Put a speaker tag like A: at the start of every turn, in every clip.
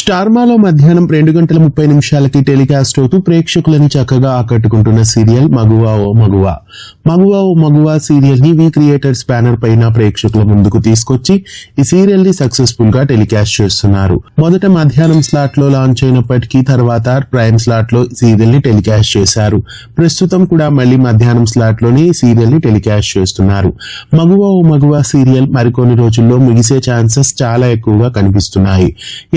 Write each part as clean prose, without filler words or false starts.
A: స్టార్మాలో మధ్యాహ్నం 2:30 టెలికాస్ట్ అవుతూ ప్రేక్షకులని చక్కగా ఆకట్టుకుంటున్న సీరియల్ మగువా ఓ మగువా. మగువా ఓ మగువా సీరియల్ ని వి క్రియేటర్స్ బ్యానర్ పైన ప్రేక్షకుల ముందుకు తీసుకొచ్చి ఈ సీరియల్ ని సక్సెస్ఫుల్ గా టెలికాస్ట్ చేస్తున్నారు. మొదట మధ్యాహ్నం స్లాట్ లో లాంచ్ అయినప్పటికీ తర్వాత ప్రైమ్ స్లాట్ లో సీరియల్ ని టెలికాస్ట్ చేశారు. ప్రస్తుతం కూడా మళ్ళీ మధ్యాహ్నం స్లాట్ లోని సీరియల్ ని టెలికాస్ట్ చేస్తున్నారు. మగువా ఓ మగువా సీరియల్ మరికొన్ని రోజుల్లో ముగిసే ఛాన్సెస్ చాలా ఎక్కువగా కనిపిస్తున్నాయి.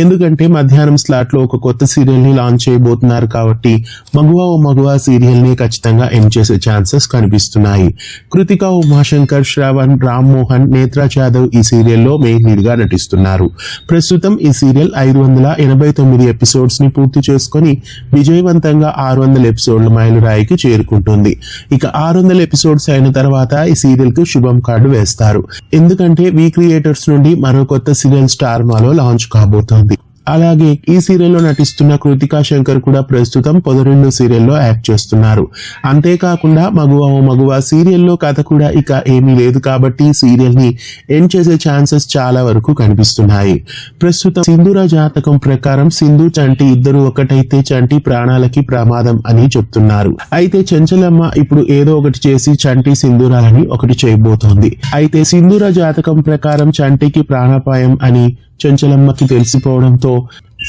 A: ఎందుకంటే మధ్యాహ్నం స్లాట్ లో ఒక కొత్త సీరియల్ ని లాంచ్ చేయబోతున్నారు కాబట్టి మగువా ఓ మగువా సీరియల్ ని ఖచ్చితంగా ఎండ్ చేసే ఛాన్సెస్ కనిపిస్తున్నాయి. కృతిక, ఉమాశంకర్, శ్రవణ్, రామ్ మోహన్, నేత్రా జాదవ్ ఈ సీరియల్లో మెయిన్ లీడ్ గా నటిస్తున్నారు. ప్రస్తుతం ఈ సీరియల్ 589 ఎపిసోడ్స్ ని పూర్తి చేసుకుని విజయవంతంగా 600 ఎపిసోడ్ల మైలురాయికి చేరుకుంటుంది. ఇక 600 ఎపిసోడ్స్ అయిన తర్వాత ఈ సీరియల్ కు శుభం కార్డు వేస్తారు. ఎందుకంటే వి క్రియేటర్స్ నుండి మరో కొత్త సీరియల్ స్టార్మాలో లాంచ్ కాబోతోంది. అలాగే ఈ సీరియల్లో నటిస్తున్న కృతికా శంకర్ కూడా ప్రస్తుతం పొదరిండు సీరియల్లో యాక్ట్ చేస్తున్నారు. అంతేకాకుండా మగువా ఓ మగువా సీరియల్లో కథ కూడా ఇక ఏమీ లేదు కాబట్టి సీరియల్ ని ఎండ్ చేసే ఛాన్సెస్ చాలా వరకు కనిపిస్తున్నాయి. ప్రస్తుతం సింధూర జాతకం ప్రకారం సింధు, చంటి ఇద్దరు ఒకటైతే చంటి ప్రాణాలకి ప్రమాదం అని చెప్తున్నారు. అయితే చెంచలమ్మ ఇప్పుడు ఏదో ఒకటి చేసి చంటి సింధూరాలని ఒకటి చేయబోతోంది. అయితే సింధూర జాతకం ప్రకారం చంటికి ప్రాణాపాయం అని చెంచలమ్మకి తెలిసిపోవడంతో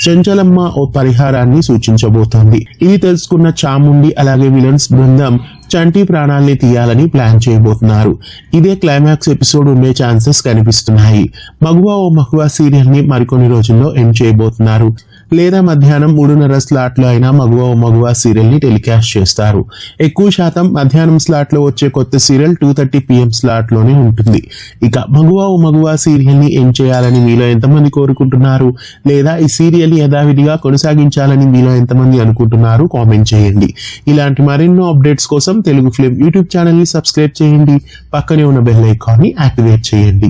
A: చెంచలమ్మ ఓ పరిహారాన్ని సూచించబోతోంది. ఇది తెలుసుకున్న చాముండి అలాగే విలన్స్ బృందం చంటి ప్రాణాల్ని తీయాలని ప్లాన్ చేయబోతున్నారు. ఇదే క్లైమాక్స్ ఎపిసోడ్ ఉండే ఛాన్సెస్ కనిపిస్తున్నాయి. మగువా ఓ మగువా సీరియల్ ని మరికొన్ని రోజుల్లో ఎండ్ చేయబోతున్నారు. లేదా మధ్యాహ్నం 3:30 స్లాట్ లో అయినా మగువా ఓ మగువా సీరియల్ ని టెలికాస్ట్ చేస్తారు. ఎక్కువ శాతం మధ్యాహ్నం స్లాట్ లో వచ్చే కొత్త సీరియల్ 2:30 PM స్లాట్ లోనే ఉంటుంది. ఇక మగువా ఓ మగువా సీరియల్ ని ఎండ్ చేయాలని మీలో ఎంతమంది కోరుకుంటున్నారు? లేదా ఈ సీరియల్ ని యథావిధిగా కొనసాగించాలని మీలో ఎంతమంది అనుకుంటున్నారు? కామెంట్ చేయండి. ఇలాంటి మరెన్నో అప్డేట్స్ కోసం తెలుగు ఫిల్మ్ యూట్యూబ్ ఛానల్ ని సబ్స్క్రైబ్ చేయండి. పక్కనే ఉన్న బెల్ ఐకాన్ ని యాక్టివేట్ చేయండి.